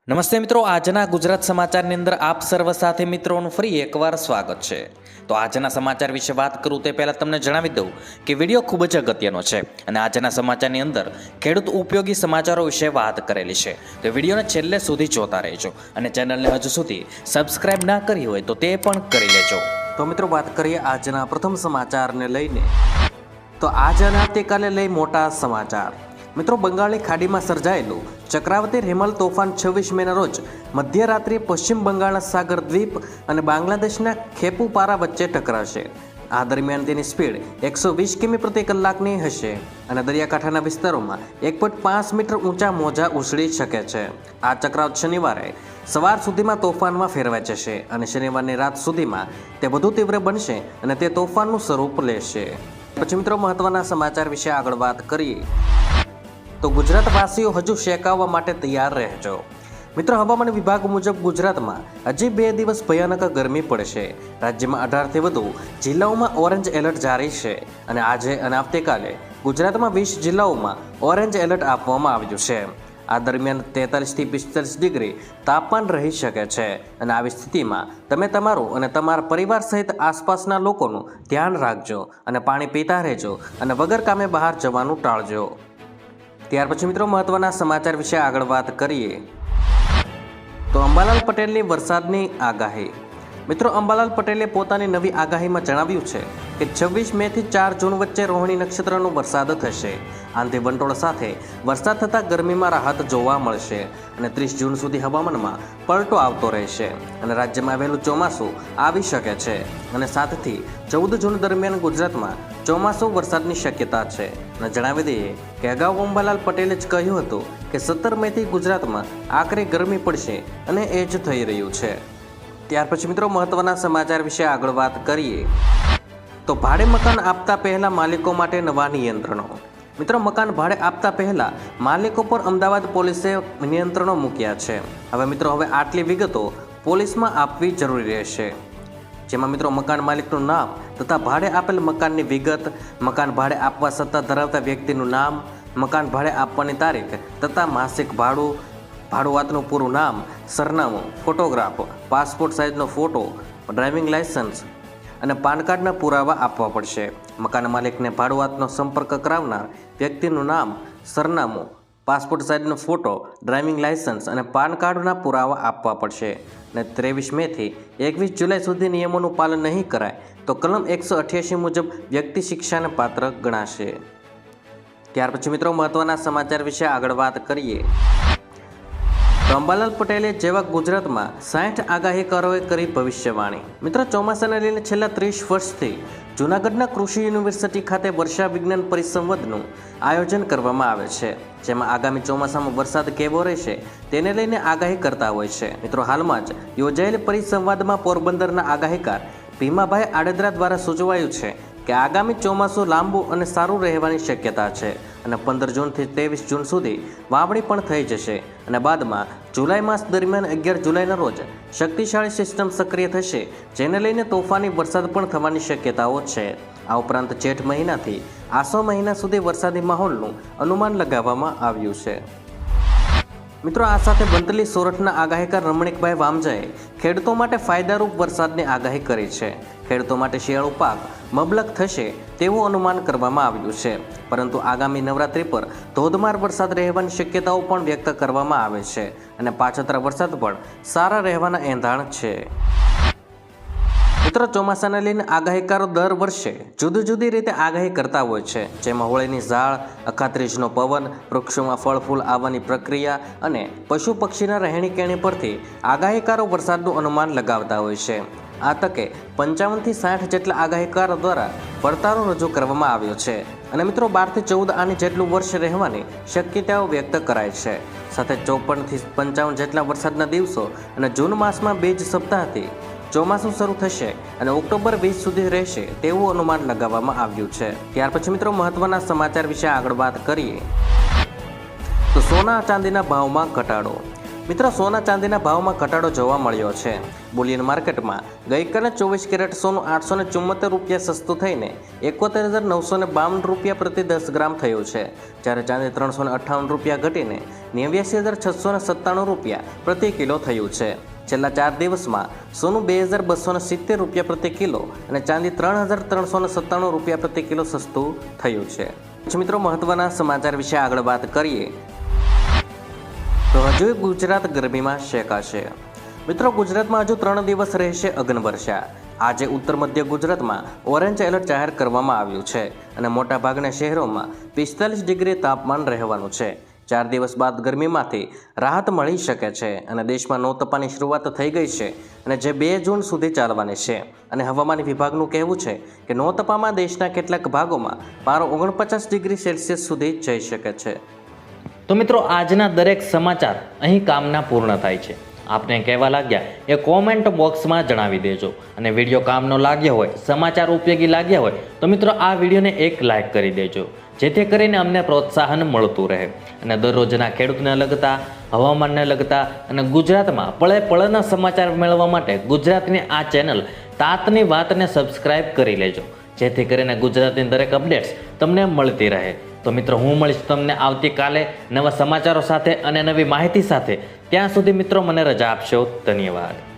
નમસ્તે મિત્રો, આજના ગુજરાત સમાચારની અંદર આપ સર્વ સાથે મિત્રોનું ફરી એકવાર સ્વાગત છે। તો આજના સમાચાર વિશે વાત કરું તે પહેલાં તમને જણાવી દઉં કે વિડીયો ખૂબ જ અગત્યનો છે અને આજના સમાચારની અંદર ખેડૂત ઉપયોગી સમાચારો વિશે વાત કરેલી છે। તો વિડીયોને છેલ્લે સુધી જોતા રહેજો અને ચેનલને હજુ સુધી સબસ્ક્રાઇબ ના કરી હોય તો તે પણ કરી લેજો। તો મિત્રો વાત કરીએ આજના પ્રથમ સમાચારને લઈને। તો આજ અને આવતીકાલે લઈ મોટા સમાચાર। મિત્રો, બંગાળની ખાડીમાં સર્જાયેલું ચક્રવાતી રેમલ તોફાન 26 મેના રોજ મધ્યરાત્રિએ પશ્ચિમ બંગાળના સાગર દ્વીપ અને બાંગ્લાદેશના ખેપુપારા વચ્ચે ટકરાશે। આ દરમિયાન તેની સ્પીડ 120 કિમી પ્રતિ કલાકની હશે અને દરિયાકાંઠાના વિસ્તારોમાં 1.5 મીટર ઊંચા મોજા ઉછળી શકે છે। આ ચક્રવાત શનિવારે સવાર સુધીમાં તોફાનમાં ફેરવાઈ જશે અને શનિવારની રાત સુધીમાં તે વધુ તીવ્ર બનશે અને તે તોફાનનું સ્વરૂપ લેશે। પછી મિત્રો, મહત્વના સમાચાર વિશે આગળ વાત કરીએ તો ગુજરાતવાસીઓ હજુ શેકાવવા માટે તૈયાર રહેજો। મિત્રો, હવામાન વિભાગ મુજબ ગુજરાતમાં હજી 2 દિવસ ભયાનક ગરમી પડશે। રાજ્યમાં 18થી વધુ જિલ્લાઓમાં ઓરેન્જ એલર્ટ જારી છે અને આજે અને આવતીકાલે ગુજરાતમાં 20 જિલ્લાઓમાં ઓરેન્જ એલર્ટ આપવામાં આવ્યું છે। આ દરમિયાન 43થી 45 ડિગ્રી તાપમાન રહી શકે છે અને આવી સ્થિતિમાં તમે તમારું અને તમારા પરિવાર સહિત આસપાસના લોકોનું ધ્યાન રાખજો અને પાણી પીતા રહેજો અને વગર કામે બહાર જવાનું ટાળજો। ત્યાર પછી મિત્રો, મહત્વના સમાચાર વિશે આગળ વાત કરીએ તો અંબાલાલ પટેલની વરસાદની આગાહી। મિત્રો, અંબાલાલ પટેલે પોતાની નવી આગાહીમાં જણાવ્યું છે કે 26 મેથી 4 જૂન વચ્ચે રોહિણી નક્ષત્રનો વરસાદ થશે। આંધી વંટોળ સાથે વરસાદ થતાં ગરમીમાં રાહત જોવા મળશે અને 30 જૂન સુધી હવામાનમાં પલટો આવતો રહેશે અને રાજ્યમાં આવેલું ચોમાસું આવી શકે છે અને 7થી 14 જૂન દરમિયાન ગુજરાતમાં ચોમાસું વરસાદની શક્યતા છે। અને જણાવી દઈએ કે અગાઉ અંબાલાલ પટેલે જ કહ્યું હતું કે 17 મેથી ગુજરાતમાં આકરી ગરમી પડશે અને એ જ થઈ રહ્યું છે। ત્યાર પછી મિત્રો, મહત્વના સમાચાર વિશે આગળ વાત કરીએ તો ભાડે મકાન આપતા પહેલા માલિકો માટે નવા નિયંત્રણો। મિત્રો, મકાન ભાડે આપતા પહેલા માલિકો પર અમદાવાદ પોલીસે નિયંત્રણો મૂક્યા છે। હવે આટલી વિગતો પોલીસમાં આપવી જરૂરી રહેશે, જેમાં મિત્રો મકાન માલિકનું નામ તથા ભાડે આપેલ મકાનની વિગત, મકાન ભાડે આપવા સત્તા ધરાવતા વ્યક્તિનું નામ, મકાન ભાડે આપવાની તારીખ તથા માસિક ભાડું, ભાડુઆતનું પૂરું નામ, સરનામું, ફોટોગ્રાફ, પાસપોર્ટ સાઇઝનો ફોટો, ડ્રાઇવિંગ લાયસન્સ અને પાન કાર્ડના પુરાવા આપવા પડશે। મકાન માલિકને ભાડુઆતનો સંપર્ક કરાવનાર વ્યક્તિનું નામ, સરનામું, પાસપોર્ટ સાઇઝનો ફોટો, ડ્રાઇવિંગ લાયસન્સ અને પાન કાર્ડના પુરાવા આપવા પડશે અને 23 મેથી 21 જુલાઈ સુધી નિયમોનું પાલન નહીં કરાય તો કલમ 188 મુજબ વ્યક્તિ શિક્ષાને પાત્ર ગણાશે। ત્યાર પછી મિત્રો, મહત્વના સમાચાર વિશે આગળ વાત કરીએ તો અંબાલાલ પટેલે જેવા ગુજરાતમાં 60 આગાહીકારોએ કરી ભવિષ્યવાણી। મિત્રો, ચોમાસાને લઈને છેલ્લા 30 વર્ષથી જૂનાગઢના કૃષિ યુનિવર્સિટી ખાતે વર્ષા વિજ્ઞાન પરિસંવાદનું આયોજન કરવામાં આવે છે, જેમાં આગામી ચોમાસામાં વરસાદ કેવો રહેશે તેને લઈને આગાહી કરતા હોય છે। મિત્રો, હાલમાં જ યોજાયેલ પરિસંવાદમાં પોરબંદરના આગાહીકાર ભીમાભાઈ આડેદરા દ્વારા સૂચવાયું છે કે આગામી ચોમાસું લાંબુ અને સારું રહેવાની શક્યતા છે અને 15 જૂનથી 23 જૂન સુધી વાવણી પણ થઈ જશે અને બાદમાં જુલાઈ માસ દરમિયાન 11 જુલાઈના રોજ શક્તિશાળી સિસ્ટમ સક્રિય થશે, જેને લઈને તોફાની વરસાદ પણ થવાની શક્યતાઓ છે। આ ઉપરાંત જેઠ મહિનાથી આસો મહિના સુધી વરસાદી માહોલનું અનુમાન લગાવવામાં આવ્યું છે। મિત્રો, આ સાથે વંતલી સોરઠના આગાહીકાર રમણીકભાઈ વામજાએ ખેડૂતો માટે ફાયદારૂપ વરસાદની આગાહી કરી છે। ખેડૂતો માટે શિયાળુ પાક મબલક થશે તેવું અનુમાન કરવામાં આવ્યું છે, પરંતુ આગામી નવરાત્રી પર ધોધમાર વરસાદ રહેવાની શક્યતાઓ પણ વ્યક્ત કરવામાં આવે છે અને પાછતરા વરસાદ પણ સારા રહેવાના એંધાણ છે। મિત્રો, ચોમાસાને લઈને આગાહીકારો દર વર્ષે જુદી જુદી રીતે આગાહી કરતા હોય છે, જેમાં હોળીની ઝાળ, અખાત્રીજનો પવન, વૃક્ષોમાં ફળ ફૂલ આવવાની પ્રક્રિયા અને પશુ પક્ષીના રહેણી કહેણી પરથી આગાહીકારો વરસાદનું અનુમાન લગાવતા હોય છે। આ તકે 55થી 60 જેટલા આગાહીકારો દ્વારા પડતારો રજૂ કરવામાં આવ્યો છે અને મિત્રો 12થી 14 આની જેટલું વર્ષ રહેવાની શક્યતાઓ વ્યક્ત કરાય છે। સાથે 54થી 55 જેટલા વરસાદના દિવસો અને જૂન માસમાં 2 જ સપ્તાહથી ચોમાસું શરૂ થશે અને ઓક્ટોબર 20 સુધી રહેશે તેવું અનુમાન લગાવવામાં આવ્યું છે। ત્યાર પછી મિત્રો, મહત્વના સમાચાર વિશે આગળ વાત કરીએ તો સોના ચાંદીના ભાવમાં ઘટાડો। મિત્રો, સોના ચાંદીના ભાવમાં ઘટાડો જોવા મળ્યો છે. બુલિયન માર્કેટમાં ગઈકાલે 24 કેરેટ સોનું 874 રૂપિયા સસ્તું થઈને 71,952 રૂપિયા પ્રતિ 10 ગ્રામ થયું છે, જ્યારે ચાંદી 358 રૂપિયા ઘટીને 89,697 રૂપિયા પ્રતિ કિલો થયું છે. છેલ્લા 4 દિવસમાં સોનું 2,270 રૂપિયા પ્રતિ કિલો અને ચાંદી 3,397 રૂપિયા પ્રતિ કિલો સસ્તું થયું છે. મિત્રો, મહત્વના સમાચાર વિશે આગળ વાત કરીએ તો હજુ ગુજરાત ગરમીમાં શેકાશે. મિત્રો, ગુજરાતમાં હજુ 3 દિવસ રહેશે અગ્નિવર્ષા. આજે ઉત્તર મધ્ય ગુજરાતમાં ઓરેન્જ એલર્ટ જાહેર કરવામાં આવ્યું છે અને મોટાભાગના શહેરોમાં 45 ડિગ્રી તાપમાન રહેવાનું છે. 4 દિવસ બાદ ગરમીમાંથી રાહત મળી શકે છે અને દેશમાં નોતપાની શરૂઆત થઈ ગઈ છે અને જે 2 જૂન સુધી ચાલવાની છે. અને હવામાન વિભાગનું કહેવું છે કે નોતપામાં દેશના કેટલાક ભાગોમાં પારો 49 ડિગ્રી સેલ્સિયસ સુધી જઈ શકે છે. તો મિત્રો, આજના દરેક સમાચાર અહીં કામના પૂર્ણ થાય છે. આપને કહેવા લાગ્યા એ કોમેન્ટ બોક્સમાં જણાવી દેજો. અને વિડીયો કામનો લાગ્યો હોય, સમાચાર ઉપયોગી લાગ્યા હોય તો મિત્રો આ વિડીયોને એક લાઇક કરી દેજો, જેથી કરીને અમને પ્રોત્સાહન મળતું રહે અને દરરોજના ખેડૂતને લગતા, હવામાનને લગતા અને ગુજરાતમાં પળે પળના સમાચાર મેળવવા માટે ગુજરાતની આ ચેનલ તાતની વાતને સબસ્ક્રાઇબ કરી લેજો, જેથી કરીને ગુજરાતની દરેક અપડેટ્સ તમને મળતી રહે. તો મિત્રો, હું મળીશ તમને આવતીકાલે નવા સમાચારો સાથે અને નવી માહિતી સાથે. ત્યાં સુધી મિત્રો મને રજા આપશો. ધન્યવાદ.